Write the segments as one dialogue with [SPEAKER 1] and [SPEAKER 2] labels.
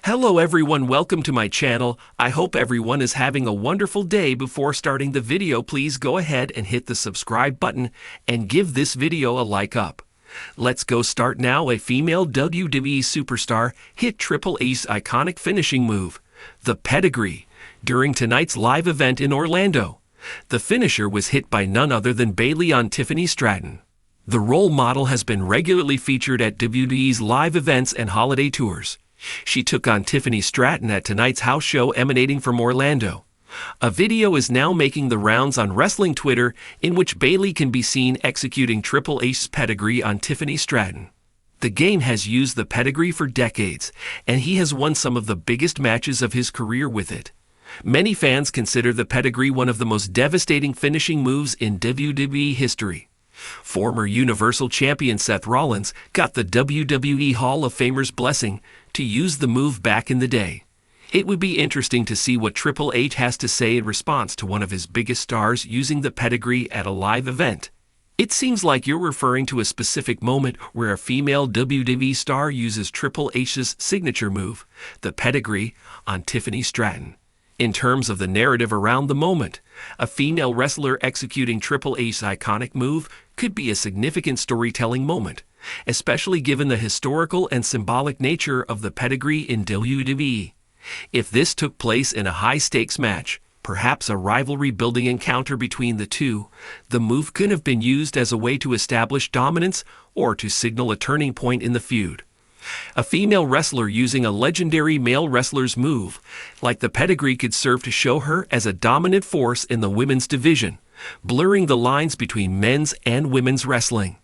[SPEAKER 1] Hello everyone, welcome to my channel. I hope everyone is having a wonderful day. Before starting the video, please go ahead and hit the subscribe button and give this video a like up. Let's go start now. A female WWE superstar hit Triple H's iconic finishing move, the pedigree, during tonight's live event in Orlando. The finisher was hit by none other than Bayley on Tiffany Stratton. The role model has been regularly featured at WWE's live events and holiday tours. She took on Tiffany Stratton at tonight's house show emanating from Orlando. A video is now making the rounds on wrestling Twitter in which Bayley can be seen executing Triple H's pedigree on Tiffany Stratton. The game has used the pedigree for decades, and he has won some of the biggest matches of his career with it. Many fans consider the pedigree one of the most devastating finishing moves in WWE history. Former Universal Champion Seth Rollins got the WWE Hall of Famer's blessing to use the move back in the day. It would be interesting to see what Triple H has to say in response to one of his biggest stars using the pedigree at a live event. It seems like you're referring to a specific moment where a female WWE star uses Triple H's signature move, the pedigree, on Tiffany Stratton. In terms of the narrative around the moment, a female wrestler executing Triple H's iconic move could be a significant storytelling moment, especially given the historical and symbolic nature of the pedigree in WWE. If this took place in a high-stakes match, perhaps a rivalry-building encounter between the two, the move could have been used as a way to establish dominance or to signal a turning point in the feud. A female wrestler using a legendary male wrestler's move, like the pedigree, could serve to show her as a dominant force in the women's division, blurring the lines between men's and women's wrestling.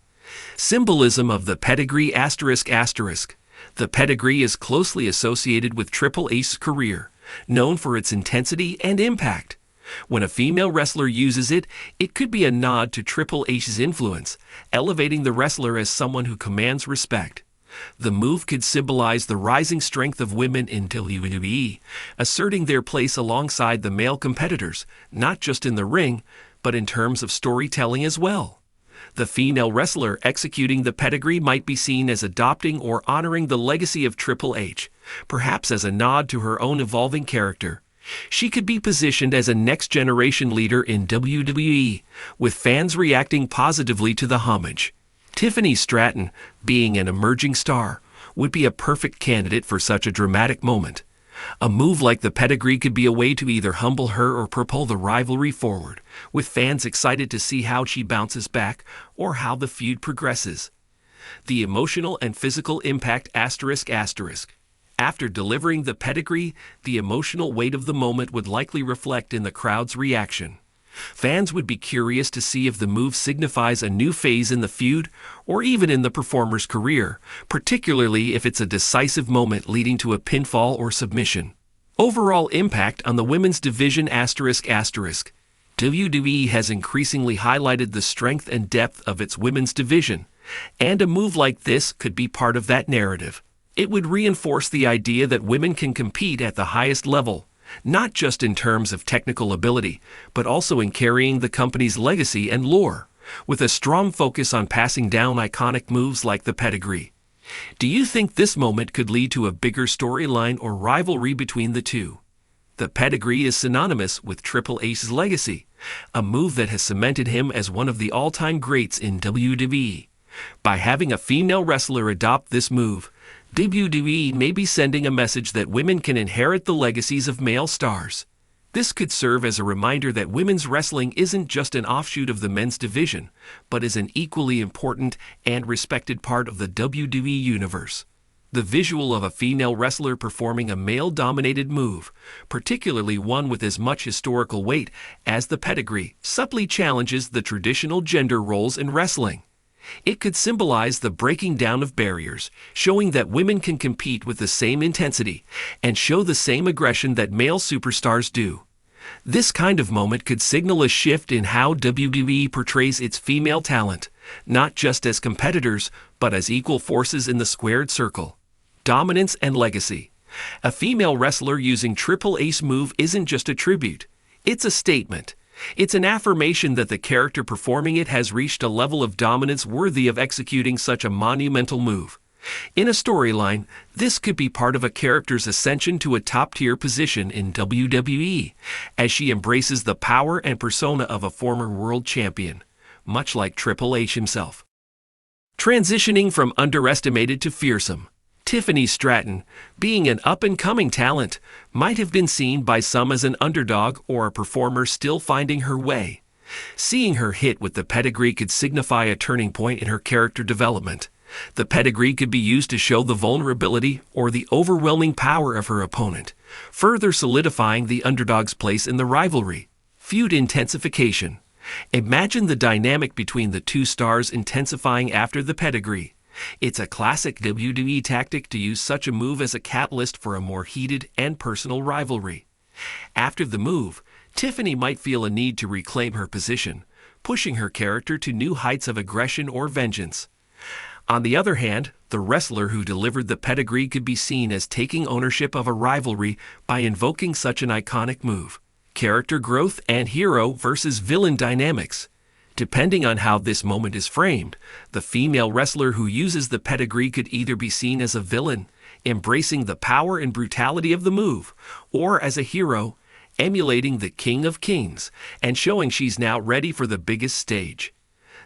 [SPEAKER 1] Symbolism of the pedigree ***. The pedigree is closely associated with Triple H's career, known for its intensity and impact. When a female wrestler uses it, it could be a nod to Triple H's influence, elevating the wrestler as someone who commands respect. The move could symbolize the rising strength of women in WWE, asserting their place alongside the male competitors, not just in the ring, but in terms of storytelling as well. The female wrestler executing the pedigree might be seen as adopting or honoring the legacy of Triple H, perhaps as a nod to her own evolving character. She could be positioned as a next-generation leader in WWE, with fans reacting positively to the homage. Tiffany Stratton, being an emerging star, would be a perfect candidate for such a dramatic moment. A move like the pedigree could be a way to either humble her or propel the rivalry forward, with fans excited to see how she bounces back or how the feud progresses. The emotional and physical impact ***. After delivering the pedigree, the emotional weight of the moment would likely reflect in the crowd's reaction. Fans would be curious to see if the move signifies a new phase in the feud or even in the performer's career, particularly if it's a decisive moment leading to a pinfall or submission. Overall impact on the women's division ***. WWE has increasingly highlighted the strength and depth of its women's division, and a move like this could be part of that narrative. It would reinforce the idea that women can compete at the highest level, not just in terms of technical ability, but also in carrying the company's legacy and lore, with a strong focus on passing down iconic moves like the pedigree. Do you think this moment could lead to a bigger storyline or rivalry between the two? The pedigree is synonymous with Triple H's legacy, a move that has cemented him as one of the all-time greats in WWE. By having a female wrestler adopt this move, WWE may be sending a message that women can inherit the legacies of male stars. This could serve as a reminder that women's wrestling isn't just an offshoot of the men's division, but is an equally important and respected part of the WWE universe. The visual of a female wrestler performing a male-dominated move, particularly one with as much historical weight as the pedigree, subtly challenges the traditional gender roles in wrestling. It could symbolize the breaking down of barriers, showing that women can compete with the same intensity and show the same aggression that male superstars do. This kind of moment could signal a shift in how WWE portrays its female talent, not just as competitors, but as equal forces in the squared circle. Dominance and legacy. A female wrestler using Triple H's move isn't just a tribute, it's a statement. It's an affirmation that the character performing it has reached a level of dominance worthy of executing such a monumental move. In a storyline, this could be part of a character's ascension to a top-tier position in WWE, as she embraces the power and persona of a former world champion, much like Triple H himself. Transitioning from underestimated to fearsome, Tiffany Stratton, being an up-and-coming talent, might have been seen by some as an underdog or a performer still finding her way. Seeing her hit with the pedigree could signify a turning point in her character development. The pedigree could be used to show the vulnerability or the overwhelming power of her opponent, further solidifying the underdog's place in the rivalry. Feud intensification. Imagine the dynamic between the two stars intensifying after the pedigree. It's a classic WWE tactic to use such a move as a catalyst for a more heated and personal rivalry. After the move, Tiffany might feel a need to reclaim her position, pushing her character to new heights of aggression or vengeance. On the other hand, the wrestler who delivered the pedigree could be seen as taking ownership of a rivalry by invoking such an iconic move. Character growth and hero versus villain dynamics. Depending on how this moment is framed, the female wrestler who uses the pedigree could either be seen as a villain, embracing the power and brutality of the move, or as a hero, emulating the King of Kings and showing she's now ready for the biggest stage.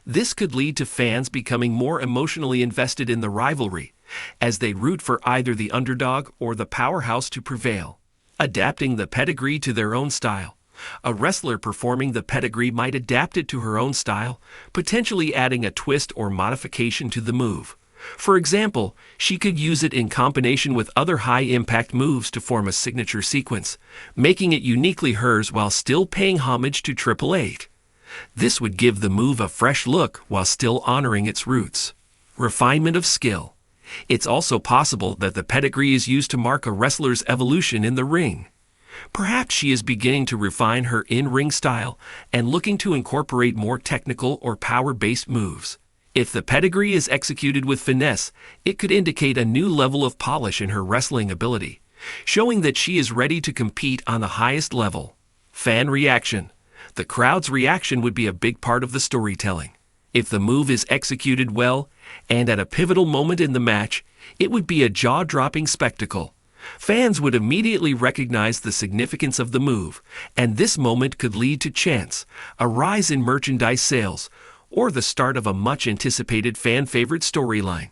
[SPEAKER 1] This could lead to fans becoming more emotionally invested in the rivalry, as they root for either the underdog or the powerhouse to prevail. Adapting the pedigree to their own style. A wrestler performing the pedigree might adapt it to her own style, potentially adding a twist or modification to the move. For example, she could use it in combination with other high-impact moves to form a signature sequence, making it uniquely hers while still paying homage to Triple H. This would give the move a fresh look while still honoring its roots. Refinement of skill. It's also possible that the pedigree is used to mark a wrestler's evolution in the ring. Perhaps she is beginning to refine her in-ring style and looking to incorporate more technical or power-based moves. If the pedigree is executed with finesse, it could indicate a new level of polish in her wrestling ability, showing that she is ready to compete on the highest level. Fan reaction. The crowd's reaction would be a big part of the storytelling. If the move is executed well and at a pivotal moment in the match, it would be a jaw-dropping spectacle. Fans would immediately recognize the significance of the move, and this moment could lead to chants, a rise in merchandise sales, or the start of a much-anticipated fan-favorite storyline.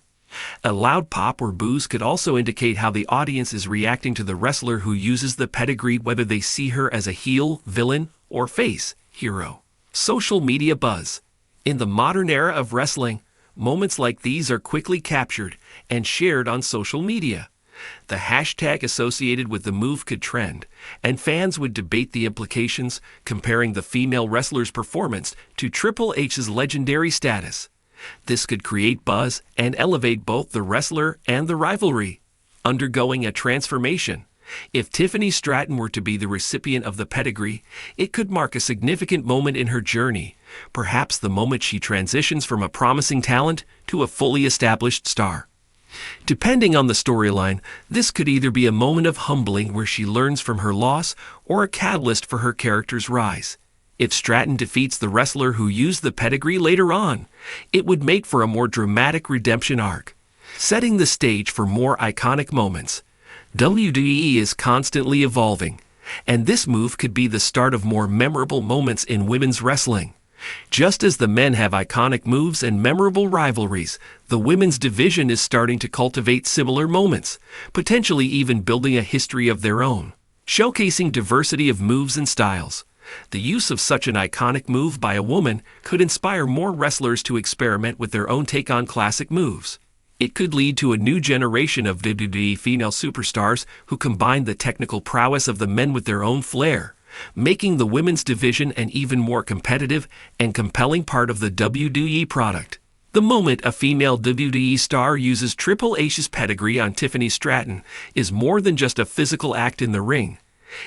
[SPEAKER 1] A loud pop or boos could also indicate how the audience is reacting to the wrestler who uses the pedigree, whether they see her as a heel, villain, or face, hero. Social media buzz. In the modern era of wrestling, moments like these are quickly captured and shared on social media. The hashtag associated with the move could trend, and fans would debate the implications, comparing the female wrestler's performance to Triple H's legendary status. This could create buzz and elevate both the wrestler and the rivalry. Undergoing a transformation. If Tiffany Stratton were to be the recipient of the pedigree, it could mark a significant moment in her journey, perhaps the moment she transitions from a promising talent to a fully established star. Depending on the storyline, this could either be a moment of humbling where she learns from her loss or a catalyst for her character's rise. If Stratton defeats the wrestler who used the pedigree later on, it would make for a more dramatic redemption arc, setting the stage for more iconic moments. WWE is constantly evolving, and this move could be the start of more memorable moments in women's wrestling. Just as the men have iconic moves and memorable rivalries, the women's division is starting to cultivate similar moments, potentially even building a history of their own, showcasing diversity of moves and styles. The use of such an iconic move by a woman could inspire more wrestlers to experiment with their own take on classic moves. It could lead to a new generation of WWE female superstars who combine the technical prowess of the men with their own flair, making the women's division an even more competitive and compelling part of the WWE product. The moment a female WWE star uses Triple H's pedigree on Tiffany Stratton is more than just a physical act in the ring.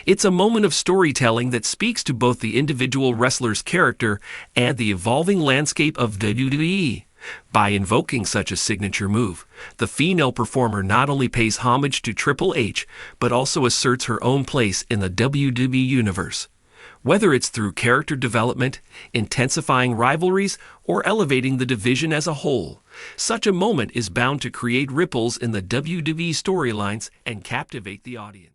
[SPEAKER 1] It's a moment of storytelling that speaks to both the individual wrestler's character and the evolving landscape of WWE. By invoking such a signature move, the female performer not only pays homage to Triple H, but also asserts her own place in the WWE universe. Whether it's through character development, intensifying rivalries, or elevating the division as a whole, such a moment is bound to create ripples in the WWE storylines and captivate the audience.